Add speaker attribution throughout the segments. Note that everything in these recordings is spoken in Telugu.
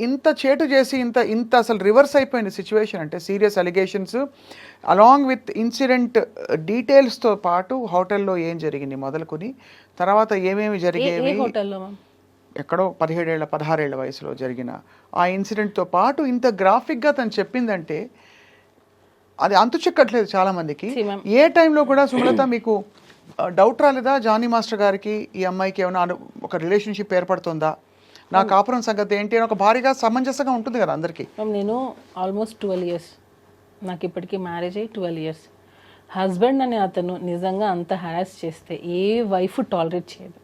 Speaker 1: ఇంత చేటు చేసి ఇంత ఇంత అసలు రివర్స్ అయిపోయిన సిచ్యువేషన్ అంటే serious allegations along with incident డీటెయిల్స్తో పాటు హోటల్లో ఏం జరిగింది మొదలుకొని తర్వాత ఏమేమి జరిగేవి ఎక్కడో 16 ఏళ్ల వయసులో జరిగిన ఆ ఇన్సిడెంట్తో పాటు ఇంత గ్రాఫిక్గా తను చెప్పిందంటే అది అంతు చిక్కట్లేదు చాలామందికి. ఏ టైంలో కూడా సుమలత మీకు డౌట్ రాలేదా జానీ మాస్టర్ గారికి ఈ అమ్మాయికి ఏమైనా ఒక రిలేషన్షిప్ ఏర్పడుతుందా, నా కాపురం సంగతి ఏంటి అని ఒక భారీగా సమంజసంగా ఉంటుంది కదా అందరికీ?
Speaker 2: నేను ఆల్మోస్ట్ 12 years, నాకు ఇప్పటికీ మ్యారేజ్ అయ్యి 12 years. హస్బెండ్ అనే అతను నిజంగా అంత హరాస్ చేస్తే ఏ వైఫ్ టాలరేట్ చేయదు.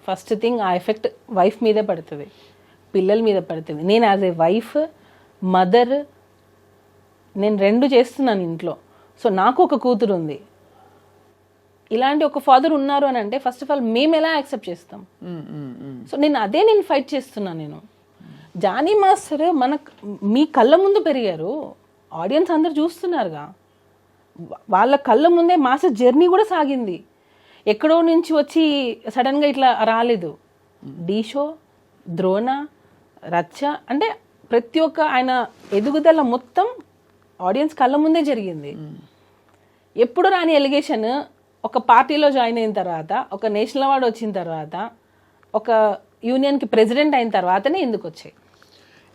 Speaker 2: ఫస్ట్ థింగ్ ఆ ఎఫెక్ట్ వైఫ్ మీదే పడుతుంది, పిల్లల మీద పడుతుంది. నేను యాజ్ ఏ వైఫ్, మదర్, నేను 2 చేస్తున్నాను ఇంట్లో. సో నాకు ఒక కూతురు ఉంది. ఇలాంటి ఒక ఫాదర్ ఉన్నారు అని అంటే ఫస్ట్ ఆఫ్ ఆల్ మేము ఎలా యాక్సెప్ట్ చేస్తాం? సో నేను ఫైట్ చేస్తున్నాను. నేను జానీ మాస్టర్ మీ కళ్ళ ముందు పెరిగారు, ఆడియన్స్ అందరు చూస్తున్నారుగా, వాళ్ళ కళ్ళ ముందే మాస్టర్ జర్నీ కూడా సాగింది. ఎక్కడో నుంచి వచ్చి సడన్గా ఇట్లా రాలేదు. డీ షో, ద్రోణ, రచ్చ అంటే ప్రతి ఒక్క ఆయన ఎదుగుదల మొత్తం ఆడియన్స్ కళ్ళ ముందే జరిగింది. ఎప్పుడు రాని ఎలిగేషన్ ఒక పార్టీలో జాయిన్ అయిన తర్వాత, ఒక నేషనల్ అవార్డు వచ్చిన తర్వాత, ఒక యూనియన్కి ప్రెసిడెంట్ అయిన తర్వాతనే ఎందుకు వచ్చాయి?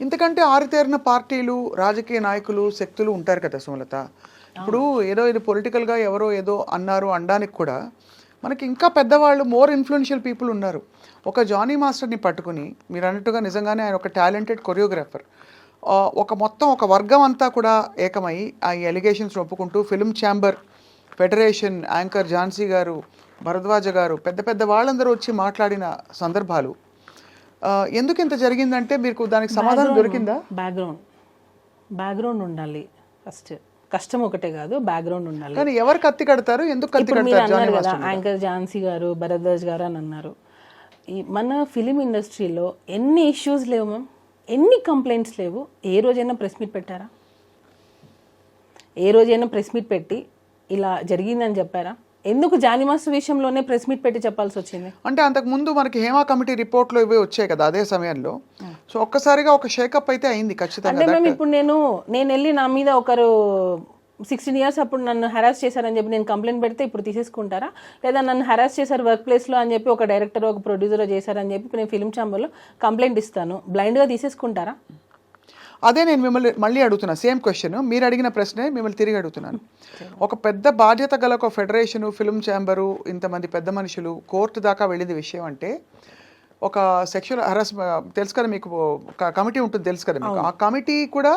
Speaker 1: ఇంతకంటే ఆరితేరిన పార్టీలు, రాజకీయ నాయకులు, శక్తులు ఉంటారు కదా సుమలత. ఇప్పుడు ఏదో ఇది పొలిటికల్గా ఎవరో ఏదో అన్నారు అనడానికి కూడా మనకి ఇంకా పెద్దవాళ్ళు, మోర్ ఇన్ఫ్లుయెన్షియల్ పీపుల్ ఉన్నారు. ఒక జానీ మాస్టర్ని పట్టుకుని మీరు అన్నట్టుగా నిజంగానే ఆయన ఒక టాలెంటెడ్ కొరియోగ్రాఫర్, ఒక వర్గం అంతా కూడా ఏకమై ఆ ఎలిగేషన్స్ ఒప్పుకుంటూ film chamber, federation, anchor Jhansi గారు, భరద్వాజ గారు, పెద్ద పెద్ద వాళ్ళందరూ వచ్చి మాట్లాడిన సందర్భాలు. ఎందుకు ఇంత జరిగిందంటే మీకు దానికి సమాధానం దొరికిందా?
Speaker 2: బ్యాక్గ్రౌండ్ ఉండాలి ఫస్ట్. కష్టం ఒకటే కాదు, బ్యాక్గ్రౌండ్ ఉండాలి.
Speaker 1: కానీ ఎవరు కత్తి కడతారు, ఎందుకు కత్తి కడతారు?
Speaker 2: యాంకర్ ఝాన్సీ గారు, భరద్వాజ్ గారు అని అన్నారు. మన ఫిలిం ఇండస్ట్రీలో ఎన్ని ఇష్యూస్ లేవు మ్యామ్, ఎన్ని కంప్లైంట్స్ లేవు. ఏ రోజైనా ప్రెస్ మీట్ పెట్టారా? ఏ రోజైనా ప్రెస్ మీట్ పెట్టి ఇలా జరిగిందని చెప్పారా? ఎందుకు జానీ మాస్టర్ విషయంలోనే ప్రెస్ మీట్ పెట్టి చెప్పాల్సి వచ్చింది?
Speaker 1: అంటే అంతకు ముందు మనకి హేమా కమిటీ రిపోర్ట్లో ఇవే వచ్చాయి కదా అదే సమయంలో. సో ఒక్కసారిగా ఒక షేకప్ అయితే అయింది ఖచ్చితంగా.
Speaker 2: అంటే మేము ఇప్పుడు నేను వెళ్ళి నా మీద ఒకరు 16 years అప్పుడు నన్ను హెరాస్ చేశారని చెప్పి నేను కంప్లైంట్ పెడితే ఇప్పుడు తీసేసుకుంటారా? లేదా నన్ను హెరాస్ చేశారు వర్క్ ప్లేస్లో అని చెప్పి ఒక డైరెక్టర్, ఒక ప్రొడ్యూసర్ చేశారని చెప్పి నేను ఫిల్మ్ ఛాంబర్లో కంప్లైంట్ ఇస్తాను, బ్లైండ్గా తీసేసుకుంటారా?
Speaker 1: అదే నేను మిమ్మల్ని మళ్ళీ అడుగుతున్నా, సేమ్ క్వశ్చన్ మీరు అడిగిన ప్రశ్నే మిమ్మల్ని తిరిగి అడుగుతున్నాను. ఒక పెద్ద బాధ్యత గల ఒక ఫెడరేషను, ఫిల్మ్ ఛాంబరు, ఇంతమంది పెద్ద మనుషులు కోర్టు దాకా వెళ్ళింది విషయం అంటే ఒక సెక్షువల్ హరాస్మెంట్ తెలుసు కదా మీకు, కమిటీ ఉంటుంది తెలుసు కదా మీకు. ఆ కమిటీ కూడా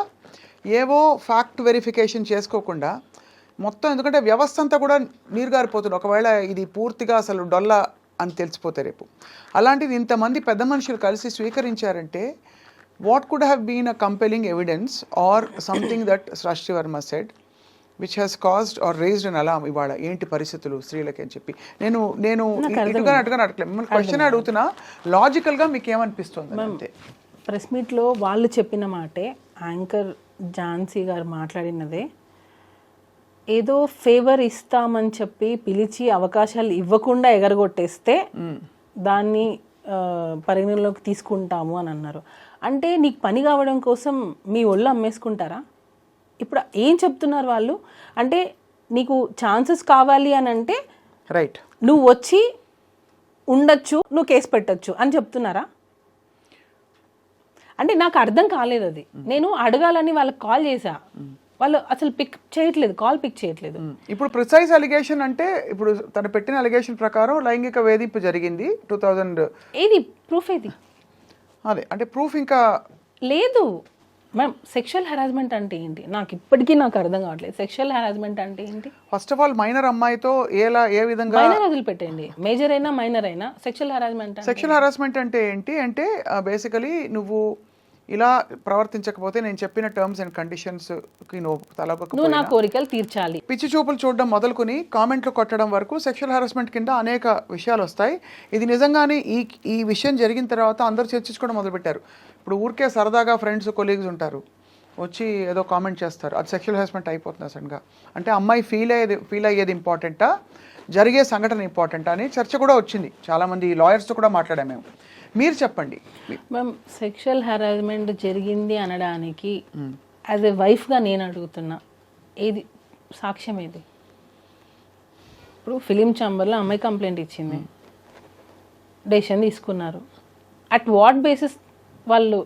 Speaker 1: ఏవో ఫ్యాక్ట్ వెరిఫికేషన్ చేసుకోకుండా మొత్తం, ఎందుకంటే వ్యవస్థ అంతా కూడా నీరుగారిపోతుంది ఒకవేళ ఇది పూర్తిగా అసలు డొల్ల అని తెలిసిపోతే రేపు. అలాంటిది ఇంతమంది పెద్ద మనుషులు కలిసి స్వీకరించారంటే what could have been a compelling evidence or something that Srashti Verma said which has caused or raised an alarm? ఇవాళ ఏంటి పరిస్థితులు స్త్రీలకి అని చెప్పి నేను ఇటుగా అడగలేదు, మిమ్మల్ని క్వశ్చన్ అడుగుతున్నా, లాజికల్గా మీకు ఏమనిపిస్తుంది అంతే.
Speaker 2: ప్రెస్ మీట్లో వాళ్ళు చెప్పిన మాటే, యాంకర్ ఝాన్సీ గారు మాట్లాడినదే, ఏదో ఫేవర్ ఇస్తామని చెప్పి పిలిచి అవకాశాలు ఇవ్వకుండా ఎగరగొట్టేస్తే దాన్ని పరిగణలోకి తీసుకుంటాము అని అన్నారు. అంటే నీకు పని కావడం కోసం మీ ఒళ్ళు అమ్మేసుకుంటారా? ఇప్పుడు ఏం చెప్తున్నారు వాళ్ళు అంటే, నీకు ఛాన్సెస్ కావాలి అని అంటే
Speaker 1: రైట్,
Speaker 2: నువ్వు వచ్చి ఉండొచ్చు, నువ్వు కేసు పెట్టచ్చు అని చెప్తున్నారా? అంటే నాకు అర్థం కాలేదు అది. నేను అడగాలని వాళ్ళకి కాల్ చేశా, వాళ్ళు అసలు కాల్ పిక్ చేయట్లేదు.
Speaker 1: ఇప్పుడు ప్రిసైజ్ అలిగేషన్ అంటే ఇప్పుడు తను పెట్టిన అలిగేషన్ ప్రకారం లైంగిక వేధింపు జరిగింది 2000.
Speaker 2: ఏది ప్రూఫ్? ఏది?
Speaker 1: అదే అంటే ప్రూఫ్ ఇంకా
Speaker 2: లేదు మ్యామ్. సెక్షువల్ హెరాస్మెంట్ అంటే ఏంటి నాకు ఇప్పటికీ అర్థం కావట్లేదు. సెక్షువల్ హెరాస్మెంట్ అంటే ఏంటి?
Speaker 1: ఫస్ట్ ఆఫ్ ఆల్ మైనర్ అమ్మాయితో ఏ విధంగా,
Speaker 2: మైనర్ వదిలిపెట్టండి, మేజర్ అయినా మైనర్ అయినా సెక్షువల్
Speaker 1: హెరాస్మెంట్ అంటే ఏంటి అంటే బేసికలీ నువ్వు ఇలా ప్రవర్తించకపోతే నేను చెప్పిన టర్మ్స్ అండ్ కండిషన్స్కి
Speaker 2: నువ్వు నా కోరికలు తీర్చాలి,
Speaker 1: పిచ్చి చూపులు చూడడం మొదలుకొని కామెంట్లు కొట్టడం వరకు సెక్షువల్ హెరాస్మెంట్ కింద అనేక విషయాలు వస్తాయి. ఇది నిజంగానే ఈ విషయం జరిగిన తర్వాత అందరూ చర్చించుకోవడం మొదలుపెట్టారు. ఇప్పుడు ఊరికే సరదాగా ఫ్రెండ్స్, కొలీగ్స్ ఉంటారు, వచ్చి ఏదో కామెంట్ చేస్తారు, అది సెక్షువల్ హెరాస్మెంట్ అయిపోతుంది సడన్గా. అంటే అమ్మాయి ఫీల్ అయ్యేది ఇంపార్టెంటా, జరిగే సంఘటన ఇంపార్టెంటా అని చర్చ కూడా వచ్చింది. చాలామంది లాయర్స్తో కూడా మాట్లాడాము మేము. మీరు చెప్పండి.
Speaker 2: మ్యామ్ సెక్షువల్ హెరాస్మెంట్ జరిగింది అనడానికి యాజ్ ఎ వైఫ్గా నేను అడుగుతున్నా, ఏది సాక్ష్యం ఏది? ఇప్పుడు ఫిలిం ఛాంబర్లో అమ్మాయి కంప్లైంట్ ఇచ్చింది, డెసిషన్ తీసుకున్నారు. అట్ వాట్ బేసిస్ వాళ్ళు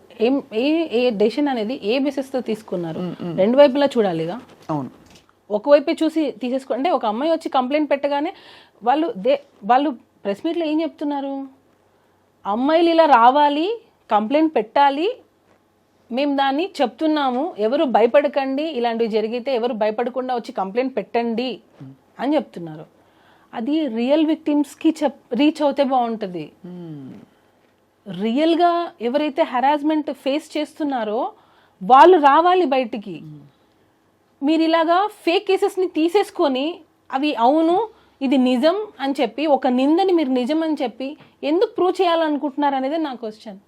Speaker 2: ఏ డెసిషన్ అనేది ఏ బేసిస్తో తీసుకున్నారు? రెండు వైపులా చూడాలిగా.
Speaker 1: అవును,
Speaker 2: ఒకవైపే చూసి తీసేసుకో అంటే ఒక అమ్మాయి వచ్చి కంప్లైంట్ పెట్టగానే వాళ్ళు ప్రెస్ మీట్లో ఏం చెప్తున్నారు? అమ్మాయిలు ఇలా రావాలి, కంప్లైంట్ పెట్టాలి, మేము దాన్ని చెప్తున్నాము, ఎవరు భయపడకండి, ఇలాంటివి జరిగితే ఎవరు భయపడకుండా వచ్చి కంప్లైంట్ పెట్టండి అని చెప్తున్నారు. అది రియల్ విక్టిమ్స్కి రీచ్ అవుతే బాగుంటుంది. రియల్గా ఎవరైతే హెరాస్మెంట్ ఫేస్ చేస్తున్నారో వాళ్ళు రావాలి బయటికి. మీరు ఇలాగా ఫేక్ కేసెస్ని తీసేసుకొని అవి అవును ఇది నిజం అని చెప్పి ఒక నిందని మీరు నిజం అని చెప్పి ఎందుకు ప్రూవ్ చేయాలనుకుంటున్నారు అనేది నా క్వశ్చన్.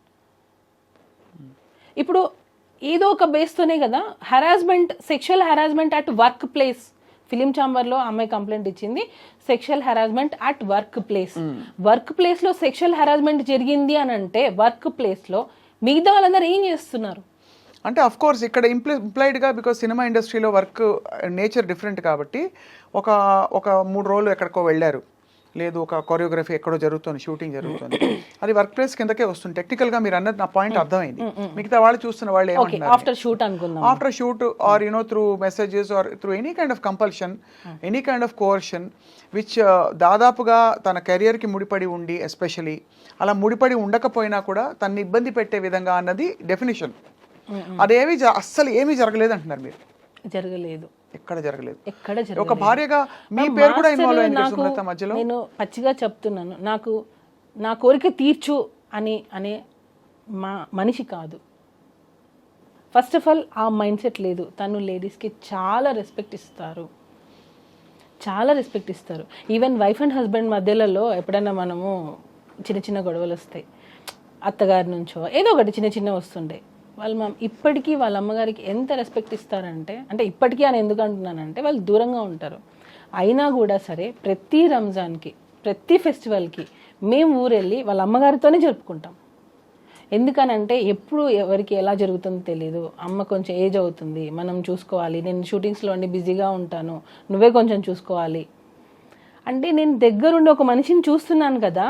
Speaker 2: ఇప్పుడు ఏదో ఒక బేస్తోనే కదా harassment, sexual harassment at workplace. Film ఛాంబర్లో అమ్మాయి కంప్లైంట్ ఇచ్చింది, sexual harassment at workplace. Work ప్లేస్లో సెక్షువల్ హెరాస్మెంట్ జరిగింది అని అంటే వర్క్ ప్లేస్లో మిగతా వాళ్ళందరూ ఏం చేస్తున్నారు?
Speaker 1: అంటే అఫ్ కోర్స్ ఇక్కడ ఇంప్లాయిడ్గా, బికాజ్ సినిమా ఇండస్ట్రీలో వర్క్ నేచర్ డిఫరెంట్ కాబట్టి ఒక 3 రోజులు ఎక్కడికో వెళ్ళారు, లేదు ఒక కొరియోగ్రఫీ ఎక్కడో జరుగుతుంది, షూటింగ్ జరుగుతుంది, అది వర్క్ ప్లేస్ కిందకే వస్తుంది. టెక్నికల్గా మీరు అన్నది నా పాయింట్ అర్థమైంది. మిగతా వాళ్ళు చూస్తున్న వాళ్ళు ఏమంటున్నారు,
Speaker 2: ఆఫ్టర్ షూట్ అనుకుందాం,
Speaker 1: after shoot or through messages or through any kind of compulsion, any kind of coercion which దాదాపుగా తన కెరియర్కి ముడిపడి ఉండి, ఎస్పెషలీ అలా ముడిపడి ఉండకపోయినా కూడా తన్ని ఇబ్బంది పెట్టే విధంగా అన్నది డెఫినేషన్. అదేమి అస్సలు ఏమీ జరగలేదు అంటున్నారు మీరు.
Speaker 2: జరగలేదు,
Speaker 1: ఎక్కడ జరగలేదు.
Speaker 2: ఒక
Speaker 1: భార్యగా మీ పేరు కూడా ఇన్వాల్వ్ అయింది సుమలత మధ్యలో.
Speaker 2: నేను పచ్చిగా చెప్తున్నాను, నా కోరిక తీర్చు అనే మనిషి కాదు. ఫస్ట్ ఆఫ్ ఆల్ ఆ మైండ్ సెట్ లేదు. తను లేడీస్కి చాలా రెస్పెక్ట్ ఇస్తారు. ఈవెన్ వైఫ్ అండ్ హస్బెండ్ మధ్యలలో ఎప్పుడైనా మనము చిన్న గొడవలు వస్తాయి, అత్తగారి నుంచో ఏదో ఒకటి చిన్న వస్తుండే, వాళ్ళు ఇప్పటికీ వాళ్ళ అమ్మగారికి ఎంత రెస్పెక్ట్ ఇస్తారంటే, అంటే ఇప్పటికీ అని ఎందుకు అంటున్నానంటే వాళ్ళు దూరంగా ఉంటారు, అయినా కూడా సరే ప్రతి రంజాన్కి, ప్రతి ఫెస్టివల్కి మేము ఊరెళ్ళి వాళ్ళ అమ్మగారితోనే జరుపుకుంటాం. ఎందుకనంటే ఎప్పుడు ఎవరికి ఎలా జరుగుతుందో తెలియదు. అమ్మ కొంచెం ఏజ్ అవుతుంది, మనం చూసుకోవాలి, నేను షూటింగ్స్లో అన్ని బిజీగా ఉంటాను, నువ్వే కొంచెం చూసుకోవాలి అంటే నేను దగ్గరుండి ఒక మనిషిని చూస్తున్నాను కదా.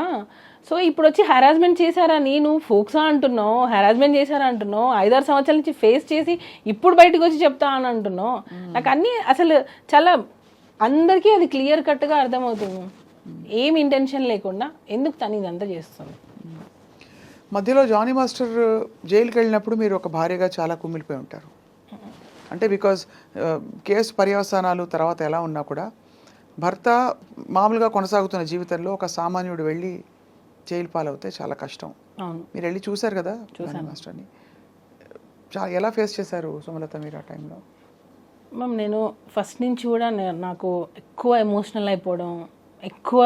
Speaker 2: సో ఇప్పుడు వచ్చి హెరాస్మెంట్ చేశారని నువ్వు ఫోక్సా అంటున్నావు, హెరాస్మెంట్ చేశారా అంటున్నావు, 5-6 సంవత్సరాల నుంచి ఫేస్ చేసి ఇప్పుడు బయటకు వచ్చి చెప్తా అని అంటున్నావు. నాకు అన్నీ అసలు చాలా అందరికీ అది క్లియర్ కట్గా అర్థమవుతుంది, ఏం ఇంటెన్షన్ లేకుండా ఎందుకు తను ఇదంతా చేస్తుంది.
Speaker 1: మధ్యలో జానీ మాస్టర్ జైలుకి వెళ్ళినప్పుడు మీరు ఒక భార్యగా చాలా కుమిలిపోయి ఉంటారు. అంటే బికాజ్ కేసు పర్యవసానాలు తర్వాత ఎలా ఉన్నా కూడా భర్త మామూలుగా కొనసాగుతున్న జీవితంలో ఒక సామాన్యుడు వెళ్ళి జైలు పాలవుతే చాలా కష్టం. మీరు వెళ్ళి చూశారు కదా జానీ మాస్టర్ని, ఎలా ఫేస్ చేశారు సుమలత మీరు ఆ టైంలో?
Speaker 2: మ్యామ్ నేను ఫస్ట్ నుంచి కూడా నాకు ఎక్కువ ఎమోషనల్ అయిపోవడం, ఎక్కువ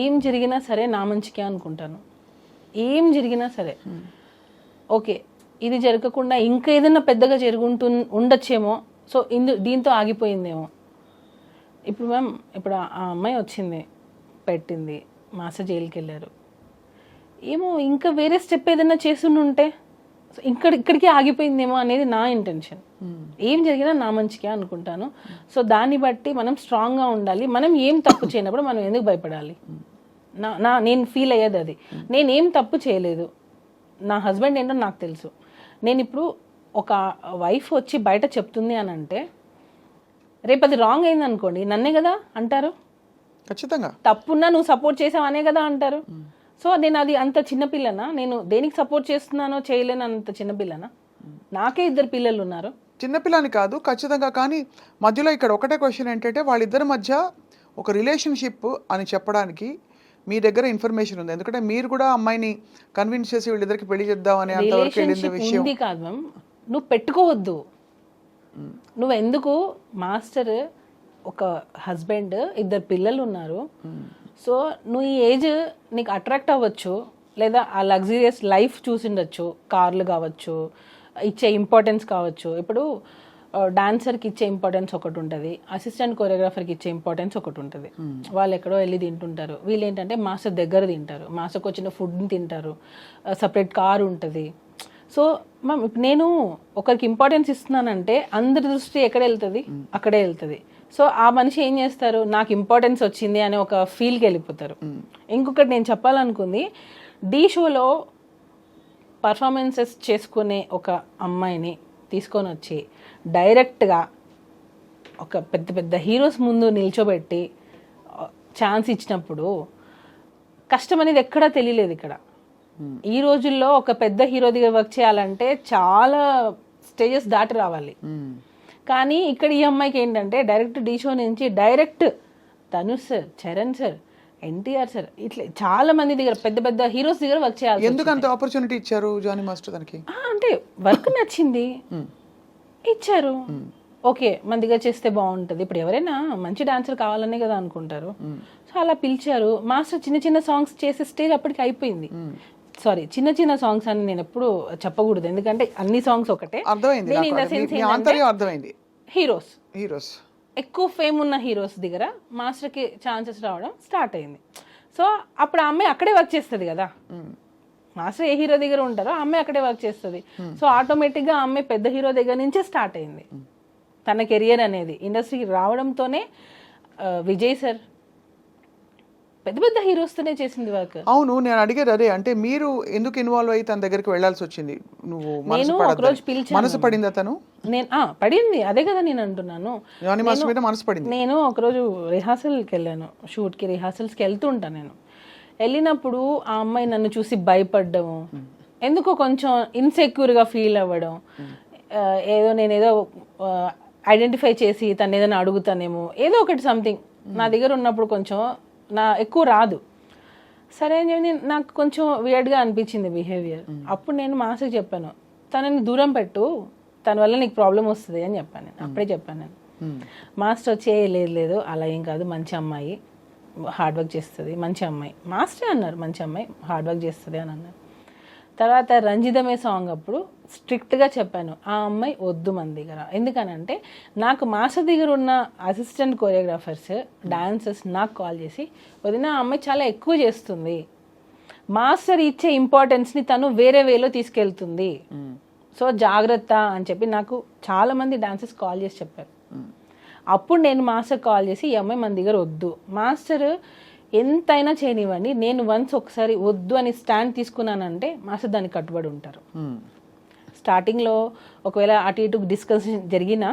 Speaker 2: ఏం జరిగినా సరే నా మంచికే అనుకుంటాను. ఏం జరిగినా సరే ఓకే ఇది జరగకుండా ఇంకా ఏదైనా పెద్దగా ఉండొచ్చేమో, సో దీంతో ఆగిపోయిందేమో. ఇప్పుడు మ్యామ్ ఇప్పుడు ఆ అమ్మాయి వచ్చింది, పెట్టింది, మాస్టర్ జైలుకి వెళ్ళారు, ఏమో ఇంకా వేరే స్టెప్ ఏదైనా చేస్తుంటే ఇక్కడికి ఆగిపోయిందేమో అనేది నా ఇంటెన్షన్. ఏం జరిగినా నా మంచిగా అనుకుంటాను. సో దాన్ని బట్టి మనం స్ట్రాంగ్గా ఉండాలి. మనం ఏం తప్పు చేయనప్పుడు మనం ఎందుకు భయపడాలి? నేను ఫీల్ అయ్యేది అది. నేనేం తప్పు చేయలేదు, నా హస్బెండ్ ఏంటో నాకు తెలుసు. నేను ఇప్పుడు ఒక వైఫ్ వచ్చి బయట చెప్తుంది అని అంటే రేపు అది రాంగ్ అయింది అనుకోండి, నన్నే కదా అంటారు.
Speaker 1: ఖచ్చితంగా
Speaker 2: తప్పున్నా నువ్వు సపోర్ట్ చేసావనే కదా అంటారు. సో నేను అది అంత చిన్నపిల్లనా? నేను దేనికి సపోర్ట్ చేస్తున్నానో చేయలేను అంత చిన్నపిల్లనా? నాకే 2 పిల్లలు ఉన్నారు.
Speaker 1: చిన్నపిల్లని కాదు ఖచ్చితంగా, కానీ మధ్యలో ఇక్కడ ఒకటే క్వశ్చన్ ఏంటంటే వాళ్ళిద్దరి మధ్య ఒక రిలేషన్షిప్ అని చెప్పడానికి మీ దగ్గర ఇన్ఫర్మేషన్ ఉంది. ఎందుకంటే మీరు కూడా అమ్మాయిని కన్విన్స్ చేసి వీళ్ళిద్దరికి పెళ్లి చేద్దాం అనే అంతవరకు వెళ్ళింది విషయం
Speaker 2: ఉంది కాదు మ్యామ్. నువ్వు పెట్టుకోవద్దు. నువ్వు ఎందుకు మాస్టర్ ఒక హస్బెండ్ 2 పిల్లలు ఉన్నారు. సో నువ్వు ఈ ఏజ్ నీకు అట్రాక్ట్ అవ్వచ్చు, లేదా ఆ లగ్జరియస్ లైఫ్ చూసిండొచ్చు, కార్లు కావచ్చు, ఇచ్చే ఇంపార్టెన్స్ కావచ్చు. ఇప్పుడు డాన్సర్కి ఇచ్చే ఇంపార్టెన్స్ ఒకటి ఉంటుంది, అసిస్టెంట్ కొరియోగ్రాఫర్కి ఇచ్చే ఇంపార్టెన్స్ ఒకటి ఉంటుంది. వాళ్ళు ఎక్కడో వెళ్ళి తింటుంటారు, వీళ్ళు ఏంటంటే మాస్టర్ దగ్గర తింటారు, మాస్టర్కి వచ్చిన ఫుడ్ని తింటారు, సపరేట్ కారు ఉంటుంది. సో నేను ఒకరికి ఇంపార్టెన్స్ ఇస్తున్నానంటే అందరి దృష్టి ఎక్కడ వెళ్తుంది, అక్కడే వెళ్తుంది. సో ఆ మనిషి ఏం చేస్తారు, నాకు ఇంపార్టెన్స్ వచ్చింది అనే ఒక ఫీల్కి వెళ్ళిపోతారు. ఇంకొకటి నేను చెప్పాలనుకుంది, డీ షోలో పర్ఫార్మెన్సెస్ చేసుకునే ఒక అమ్మాయిని తీసుకొని వచ్చి డైరెక్ట్గా ఒక పెద్ద పెద్ద హీరోస్ ముందు నిల్చోబెట్టి ఛాన్స్ ఇచ్చినప్పుడు కష్టం అనేది ఎక్కడా తెలియలేదు ఇక్కడ. ఈ రోజుల్లో ఒక పెద్ద హీరో దగ్గర వర్క్ చేయాలంటే చాలా స్టేజెస్ దాటి రావాలి. కానీ ఇక్కడ ఈ అమ్మాయికి ఏంటంటే డైరెక్ట్ డీ షో నుంచి direct Dhanush sir, Charan sir, NTR sir, ఇట్లా చాలా మంది దగ్గర పెద్ద పెద్ద హీరోస్ దగ్గర వర్క్ చేయాలి.
Speaker 1: ఎందుకు అంత ఆపర్చునిటీ ఇచ్చారు జానీ మాస్టర్ దానికి?
Speaker 2: అంటే వర్క్ నచ్చింది, ఇచ్చారు. ఓకే, మన దగ్గర చేస్తే బాగుంటుంది. ఇప్పుడు ఎవరైనా మంచి డాన్సర్ కావాలనే కదా అనుకుంటారు. సో అలా పిలిచారు. మాస్టర్ చిన్న చిన్న సాంగ్స్ చేసే స్టేజ్ అప్పటికి అయిపోయింది. సారీ, చిన్న చిన్న సాంగ్స్ అని నేను ఎప్పుడు చెప్పకూడదు, ఎందుకంటే అన్ని సాంగ్స్ ఒకటే.
Speaker 1: అర్థమైంది. హీరోస్
Speaker 2: ఎక్కువ ఫేమ్ ఉన్న హీరోస్ దగ్గర మాస్టర్కి ఛాన్సెస్ రావడం స్టార్ట్ అయింది. సో అప్పుడు ఆ అమ్మాయి అక్కడే వర్క్ చేస్తుంది కదా, మాస్టర్ ఏ హీరో దగ్గర ఉంటారో ఆ అమ్మాయి అక్కడే వర్క్ చేస్తుంది. సో ఆటోమేటిక్గా ఆ అమ్మాయి పెద్ద హీరో దగ్గర నుంచే స్టార్ట్ అయింది తన కెరియర్ అనేది. ఇండస్ట్రీకి రావడంతోనే విజయ్ సార్ పెద్ద పెద్ద హీరోస్తోనే చేసింది వర్క్.
Speaker 1: అవును, నేను అడిగేది అదే, అంటే మీరు ఎందుకు ఇన్వాల్వ్ అయ్యి తన దగ్గరికి వెళ్ళాల్సి వచ్చింది? నువ్వు
Speaker 2: నేను ఒకరోజు పిలిచాను,
Speaker 1: మనసు పడిందా తను?
Speaker 2: నేను పడింది, అదే కదా నేను అంటున్నాను.
Speaker 1: మనసు పడింది.
Speaker 2: నేను ఒకరోజు రిహార్సల్కి వెళ్ళాను, షూట్కి రిహార్సల్స్కి వెళ్తూ ఉంటాను. నేను వెళ్ళినప్పుడు ఆ అమ్మాయి నన్ను చూసి భయపడ్డము, ఎందుకో కొంచెం ఇన్సెక్యూర్గా ఫీల్ అవ్వడం, నేనేదో ఐడెంటిఫై చేసి తను ఏదైనా అడుగుతానేమో, ఏదో ఒకటి సంథింగ్ నా దగ్గర ఉన్నప్పుడు కొంచెం ఎక్కువ రాదు. సరే అని చెప్పి నాకు కొంచెం వియర్డ్గా అనిపించింది బిహేవియర్. అప్పుడు నేను మాస్టర్కి చెప్పాను, తనని దూరం పెట్టు, తన వల్ల నీకు ప్రాబ్లం వస్తుంది అని చెప్పాను. నేను అప్పుడే చెప్పాను. నేను మాస్టర్ వచ్చి లేదు అలా ఏం కాదు, మంచి అమ్మాయి, హార్డ్ వర్క్ చేస్తుంది, మంచి అమ్మాయి. మాస్టరే అన్నారు మంచి అమ్మాయి, హార్డ్ వర్క్ చేస్తుంది అని అన్నారు. తర్వాత రంజితమే సాంగ్ అప్పుడు స్ట్రిక్ట్గా చెప్పాను, ఆ అమ్మాయి వద్దు మన దగ్గర. ఎందుకనంటే నాకు మాస్టర్ దగ్గర ఉన్న అసిస్టెంట్ కొరియోగ్రాఫర్స్, డాన్సర్స్ నాకు కాల్ చేసి, వదిన ఆ అమ్మాయి చాలా ఎక్కువ చేస్తుంది, మాస్టర్ ఇచ్చే ఇంపార్టెన్స్ని తను వేరే వేలో తీసుకెళ్తుంది, సో జాగ్రత్త అని చెప్పి నాకు చాలామంది డాన్సర్స్ కాల్ చేసి చెప్పారు. అప్పుడు నేను మాస్టర్ కాల్ చేసి, ఈ అమ్మాయి మన దగ్గర వద్దు, మాస్టర్ ఎంతైనా చేయనివ్వండి, నేను వన్స్ ఒకసారి వద్దు అని స్టాండ్ తీసుకున్నానంటే మాస్టర్ దానికి కట్టుబడి ఉంటారు. స్టార్టింగ్లో ఒకవేళ అటు ఇటు డిస్కషన్ జరిగినా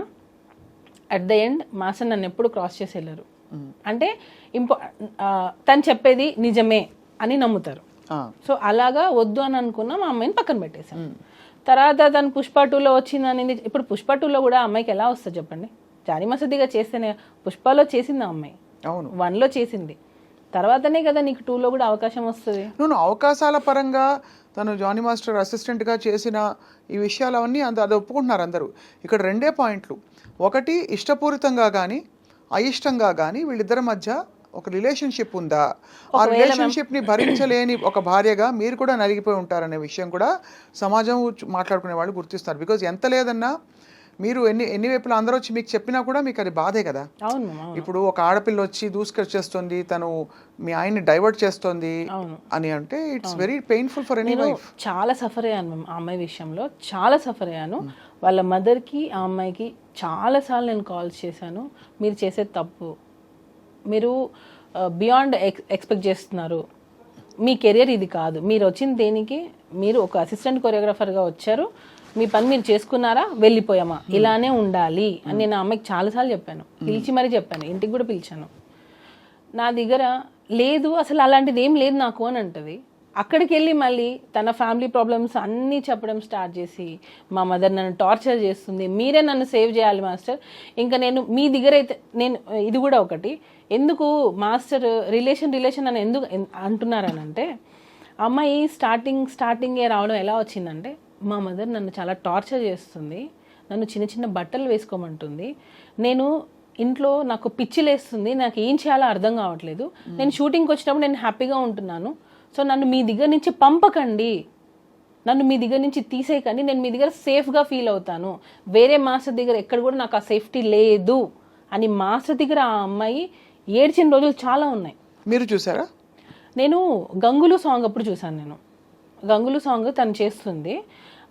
Speaker 2: అట్ ద ఎండ్ మాస్టర్ నన్ను ఎప్పుడు క్రాస్ చేసి వెళ్ళరు. అంటే తను చెప్పేది నిజమే అని నమ్ముతారు. సో అలాగా వద్దు అని అనుకున్నా మా అమ్మాయిని పక్కన పెట్టేశాను. తర్వాత తను పుష్ప 2లో వచ్చింది అనేది, ఇప్పుడు పుష్ప 2లో కూడా అమ్మాయికి ఎలా వస్తుంది చెప్పండి? జానీ మసదిగా చేస్తేనే, పుష్పలో చేసింది ఆ అమ్మాయి, 1లో చేసింది, తర్వాతనే కదా నీకు 2లో కూడా అవకాశం వస్తుంది.
Speaker 1: నువ్వు అవకాశాల పరంగా తను జానీ మాస్టర్ అసిస్టెంట్గా చేసిన ఈ విషయాలు అవన్నీ అది ఒప్పుకుంటున్నారు అందరూ. ఇక్కడ రెండే పాయింట్లు, ఒకటి ఇష్టపూరితంగా కానీ అయిష్టంగా కానీ వీళ్ళిద్దరి మధ్య ఒక రిలేషన్షిప్ ఉందా, ఆ రిలేషన్షిప్ని భరించలేని ఒక భార్యగా మీరు కూడా నలిగిపోయి ఉంటారనే విషయం కూడా సమాజం మాట్లాడుకునే వాళ్ళు గుర్తిస్తారు. బికాజ్ ఎంత లేదన్నా మీరు ఎన్ని వైపులా అందరూ వచ్చి మీకు చెప్పినా కూడా మీకు అది బాధే కదా. ఇప్పుడు ఒక ఆడపిల్ల వచ్చి దూసుకొచ్చేస్తుంది, తను మీ ఆయన్ని డైవర్ట్ చేస్తుంది అని అంటే it's very painful for any wife.
Speaker 2: చాలా సఫర్ అయ్యాను మ్యామ్ ఆ అమ్మాయి విషయంలో, చాలా సఫర్ అయ్యాను. వాళ్ళ మదర్కి ఆ అమ్మాయికి చాలాసార్లు నేను కాల్స్ చేశాను, మీరు చేసే తప్పు, మీరు బియాండ్ ఎక్స్పెక్ట్ చేస్తున్నారు, మీ కెరియర్ ఇది కాదు, మీరు వచ్చిన దేనికి, మీరు ఒక అసిస్టెంట్ కొరియోగ్రాఫర్గా వచ్చారు, మీ పని మీరు చేసుకున్నారా, వెళ్ళిపోయామా, ఇలానే ఉండాలి అని నేను ఆ అమ్మాయికి చాలాసార్లు చెప్పాను. పిలిచి మరీ చెప్పాను, ఇంటికి కూడా పిలిచాను. నా దగ్గర లేదు అసలు అలాంటిది ఏం లేదు నాకు అని అంటది. అక్కడికి వెళ్ళి మళ్ళీ తన ఫ్యామిలీ ప్రాబ్లమ్స్ అన్నీ చెప్పడం స్టార్ట్ చేసి, మా మదర్ నన్ను టార్చర్ చేస్తుంది, మీరే నన్ను సేవ్ చేయాలి మాస్టర్, ఇంకా నేను మీ దగ్గర అయితే నేను ఇది కూడా ఒకటి, ఎందుకు మాస్టర్ రిలేషన్ అని ఎందుకు అంటున్నారనంటే, అమ్మాయి స్టార్టింగే రావడం ఎలా వచ్చిందంటే, మా మదర్ నన్ను చాలా టార్చర్ చేస్తుంది, నన్ను చిన్న చిన్న బట్టలు వేసుకోమంటుంది, నేను ఇంట్లో నాకు పిచ్చిలేస్తుంది, నాకు ఏం చేయాలో అర్థం కావట్లేదు, నేను షూటింగ్కి వచ్చినప్పుడు నేను హ్యాపీగా ఉంటున్నాను, సో నన్ను మీ దగ్గర నుంచి పంపకండి నన్ను మీ దగ్గర నుంచి తీసేయకండి, నేను మీ దగ్గర సేఫ్గా ఫీల్ అవుతాను, వేరే మాస్టర్ దగ్గర ఎక్కడ కూడా నాకు ఆ సేఫ్టీ లేదు అని మాస్టర్ దగ్గర ఆ అమ్మాయి ఏడ్చిన రోజులు చాలా ఉన్నాయి.
Speaker 1: మీరు చూసారా?
Speaker 2: నేను గంగులు సాంగ్ అప్పుడు చూసాను. నేను గంగులు సాంగ్ తను చేస్తుంది.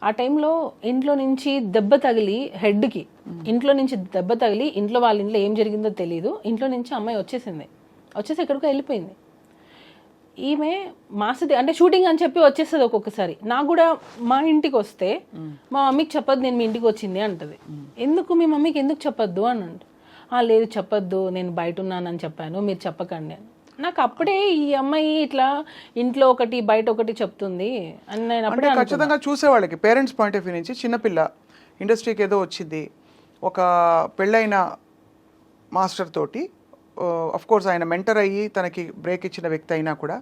Speaker 2: ఆ టైంలో ఇంట్లో నుంచి దెబ్బ తగిలి హెడ్కి, ఇంట్లో నుంచి దెబ్బ తగిలి ఇంట్లో వాళ్ళ ఇంట్లో ఏం జరిగిందో తెలియదు, ఇంట్లో నుంచి అమ్మాయి వచ్చేసి ఎక్కడికో వెళ్ళిపోయింది. ఈమె మాస్టర్ అంటే షూటింగ్ అని చెప్పి వచ్చేస్తుంది ఒక్కొక్కసారి. నాకు కూడా మా ఇంటికి వస్తే మా మమ్మీకి చెప్పొద్దు నేను మీ ఇంటికి వచ్చింది అంటది. ఎందుకు మీ మమ్మీకి ఎందుకు చెప్పొద్దు అని అంట. లేదు చెప్పొద్దు, నేను బయట ఉన్నానని చెప్పాను, మీరు చెప్పకండి అని. నాకు అప్పుడే ఈ అమ్మాయి ఇట్లా ఇంట్లో ఒకటి బయట ఒకటి చెప్తుంది అని నేను అప్పుడే
Speaker 1: ఖచ్చితంగా చూసేవాళ్ళకి పేరెంట్స్ పాయింట్ ఆఫ్ వ్యూ నుంచి చిన్నపిల్ల ఇండస్ట్రీకి ఏదో వచ్చింది, ఒక పెళ్ళైన మాస్టర్ తోటి అఫ్ కోర్స్ ఆయన మెంటర్ అయ్యి తనకి బ్రేక్ ఇచ్చిన వ్యక్తి అయినా కూడా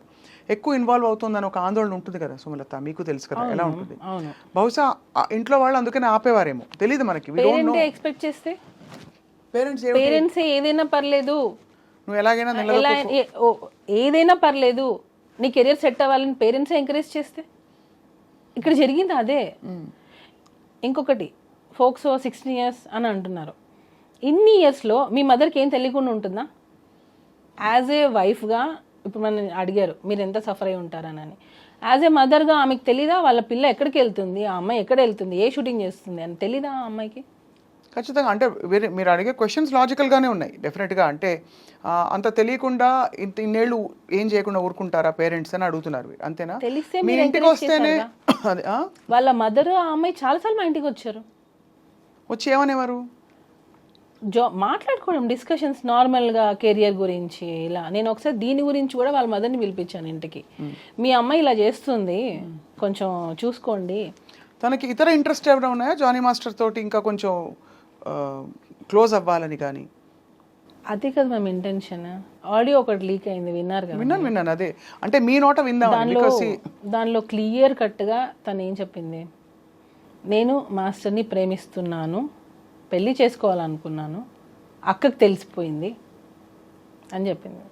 Speaker 1: ఎక్కువ ఇన్వాల్వ్ అవుతుందని ఒక ఆందోళన ఉంటుంది కదా సుమలత, మీకు తెలుసు కదా ఎలా ఉంటుంది. బహుశా ఇంట్లో వాళ్ళు అందుకని ఆపేవారేమో, తెలియదు మనకి.
Speaker 2: ఎక్స్పెక్ట్ చేస్తే
Speaker 1: పేరెంట్స్
Speaker 2: ఏదైనా పర్లేదు,
Speaker 1: నువ్వు ఎలాగైనా
Speaker 2: ఏదైనా పర్లేదు, నీ కెరియర్ సెట్ అవ్వాలని పేరెంట్స్ ఎంకరేజ్ చేస్తే ఇక్కడ జరిగింది అదే. ఇంకొకటి ఫోక్సో 16 years అని అంటున్నారు. ఇన్ని ఇయర్స్లో మీ మదర్కి ఏం తెలియకుండా ఉంటుందా? యాజ్ ఏ వైఫ్గా ఇప్పుడు మనం అడిగారు మీరు ఎంత సఫర్ అయి ఉంటారని. యాజ్ ఏ మదర్గా ఆమెకు తెలీదా వాళ్ళ పిల్ల ఎక్కడికి వెళ్తుంది, ఆ అమ్మాయి ఎక్కడ వెళ్తుంది, ఏ షూటింగ్ చేస్తుంది అని తెలీదా ఆ అమ్మాయికి?
Speaker 1: ఖచ్చితంగా. అంటే మీరు అడిగే క్వశ్చన్స్ లాజికల్గానే ఉన్నాయి డెఫినెట్గా. అంటే అంత తెలియకుండా ఇన్నేళ్ళు ఏం చేయకుండా ఊరుకుంటారా పేరెంట్స్ అని అడుగుతున్నారు, అంతేనా?
Speaker 2: తెలిస్తే
Speaker 1: మీ ఇంటికి వస్తేనే
Speaker 2: వాళ్ళ మదర్ ఆ అమ్మాయి చాలాసార్లు మా ఇంటికి
Speaker 1: వచ్చి ఏమనేవారు?
Speaker 2: మాట్లాడుకోవడం, డిస్కషన్స్ నార్మల్గా కెరియర్ గురించి ఇలా. నేను ఒకసారి దీని గురించి కూడా వాళ్ళ మదర్ని పిలిపించాను ఇంటికి. మీ అమ్మాయి ఇలా చేస్తుంది కొంచెం చూసుకోండి.
Speaker 1: తనకి ఇతర ఇంట్రెస్ట్ ఏమైనా ఉన్నాయా జానీ మాస్టర్ తోటి ఇంకా కొంచెం క్లోజ్ అవ్వాలని? కానీ
Speaker 2: అదే కదా మేము ఇంటెన్షన్. ఆడియో ఒకటి లీక్ అయింది, విన్నారు కదా?
Speaker 1: విన్నాను. అదే అంటే మీ నోట విందాం.
Speaker 2: దానిలో క్లియర్ కట్గా తను ఏం చెప్పింది, నేను మాస్టర్ని ప్రేమిస్తున్నాను, పెళ్ళి చేసుకోవాలనుకున్నాను, అక్కకి తెలిసిపోయింది అని చెప్పింది.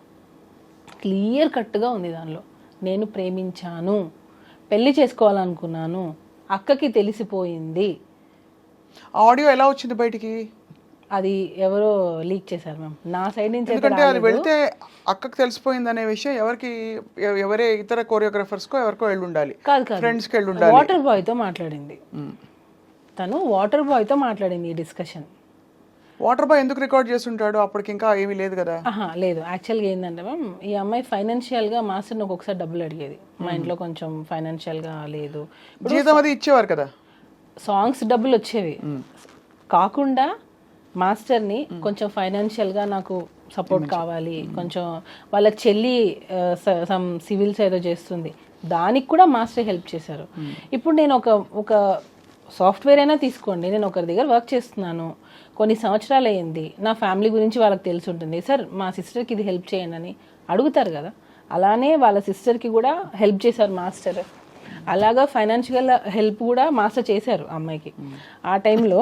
Speaker 2: క్లియర్ కట్గా ఉంది దానిలో. నేను ప్రేమించాను, పెళ్ళి చేసుకోవాలనుకున్నాను, అక్కకి తెలిసిపోయింది.
Speaker 1: ఆడియో ఎలా వచ్చింది బయటికి?
Speaker 2: అది ఎవరో లీక్ చేశారు మ్యామ్, నా సైడ్ నుంచి.
Speaker 1: ఎందుకంటే అది వెళ్తే అక్కకి తెలిసిపోయింది అనే విషయం ఎవరే ఇతర కోరియోగ్రాఫర్స్కో ఎవరికో వెళ్ళి ఉండాలి, ఫ్రెండ్స్కి వెళ్ళి ఉండాలి.
Speaker 2: వాటర్ బాయ్తో మాట్లాడింది తను, వాటర్ బాయ్తో మాట్లాడింది ఈ డిస్కషన్.
Speaker 1: వాటర్ బాయ్ ఎందుకు రికార్డ్ చేస్తుంటాడు? అప్పటికి ఇంకా ఏమీ లేదు కదా.
Speaker 2: లేదు, యాక్చువల్గా ఏంటంటే మ్యామ్ ఈ అమ్మాయి ఫైనాన్షియల్గా మాస్టర్ని ఒక్కొక్కసారి డబ్బులు అడిగేది. మా ఇంట్లో కొంచెం ఫైనాన్షియల్గా లేదు,
Speaker 1: జీతం అది ఇచ్చేవారు కదా,
Speaker 2: సాంగ్స్ డబ్బులు వచ్చేవి కాకుండా మాస్టర్ని కొంచెం ఫైనాన్షియల్గా నాకు సపోర్ట్ కావాలి, కొంచెం వాళ్ళ చెల్లి సమ్ సివిల్స్ ఏదో చేస్తుంది, దానికి కూడా మాస్టర్ హెల్ప్ చేశారు. ఇప్పుడు నేను ఒక సాఫ్ట్వేర్ అయినా తీసుకోండి, నేను ఒకరి దగ్గర వర్క్ చేస్తున్నాను, కొన్ని సంవత్సరాలు అయ్యింది, నా ఫ్యామిలీ గురించి వాళ్ళకి తెలిసి ఉంటుంది, సార్ మా సిస్టర్కి ఇది హెల్ప్ చేయండి అని అడుగుతారు కదా. అలానే వాళ్ళ సిస్టర్కి కూడా హెల్ప్ చేశారు మాస్టర్. అలాగా ఫైనాన్షియల్ హెల్ప్ కూడా మాస్టర్ చేశారు అమ్మాయికి. ఆ టైంలో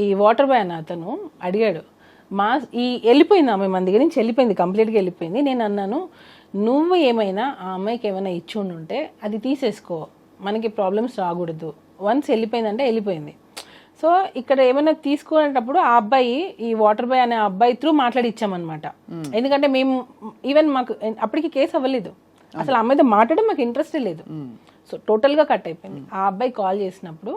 Speaker 2: ఈ వాటర్ బాయ్ అన్న అతను అడిగాడు, వెళ్ళిపోయింది ఆమె మన దగ్గర నుంచి, వెళ్ళిపోయింది, కంప్లీట్గా వెళ్ళిపోయింది. నేను అన్నాను, నువ్వు ఏమైనా ఆ అమ్మాయికి ఏమైనా ఇచ్చి ఉంటే అది తీసేసుకో, మనకి ప్రాబ్లమ్స్ రాకూడదు. వన్స్ వెళ్ళిపోయిందంటే వెళ్ళిపోయింది. సో ఇక్కడ ఏమైనా తీసుకునేటప్పుడు ఆ అబ్బాయి, ఈ వాటర్ బాయ్ అనే అబ్బాయి త్రూ మాట్లాడి ఇచ్చామన్నమాట. ఎందుకంటే మేము ఈవెన్ మాకు అప్పటికి కేసు అవ్వలేదు, అసలు అమ్మాయితో మాట్లాడడం మాకు ఇంట్రెస్టే లేదు. సో టోటల్గా కట్ అయిపోయింది. ఆ అబ్బాయి కాల్ చేసినప్పుడు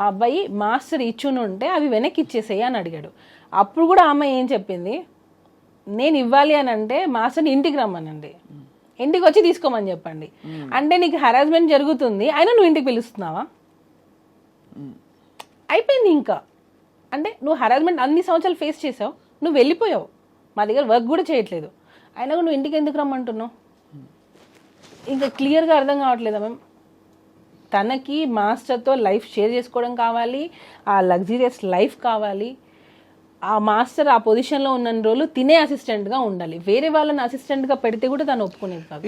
Speaker 2: ఆ అబ్బాయి మాస్టర్ ఇచ్చుని ఉంటే అవి వెనక్కి ఇచ్చేసేయి అని అడిగాడు. అప్పుడు కూడా ఆ అమ్మాయి ఏం చెప్పింది, నేను ఇవ్వాలి అని అంటే మాస్టర్ని ఇంటికి రమ్మనండి, ఇంటికి వచ్చి తీసుకోమని చెప్పండి. అంటే నీకు హెరాస్మెంట్ జరుగుతుంది, అయినా నువ్వు ఇంటికి పిలుస్తున్నావా? అయిపోయింది ఇంకా. అంటే నువ్వు హెరాస్మెంట్ అన్ని సంవత్సరాలు ఫేస్ చేసావు, నువ్వు వెళ్ళిపోయావు, మా దగ్గర వర్క్ కూడా చేయట్లేదు, అయినా నువ్వు ఇంటికి ఎందుకు రమ్మంటున్నావు? ఇంకా క్లియర్గా అర్థం కావట్లేదా మ్యామ్? తనకి మాస్టర్తో లైఫ్ షేర్ చేసుకోవడం కావాలి, ఆ లగ్జరియస్ లైఫ్ కావాలి. ఆ మాస్టర్ ఆ పొజిషన్లో ఉన్న రోజులు తినే అసిస్టెంట్గా ఉండాలి, వేరే వాళ్ళని అసిస్టెంట్గా పెడితే కూడా తను ఒప్పుకునేది కాదు.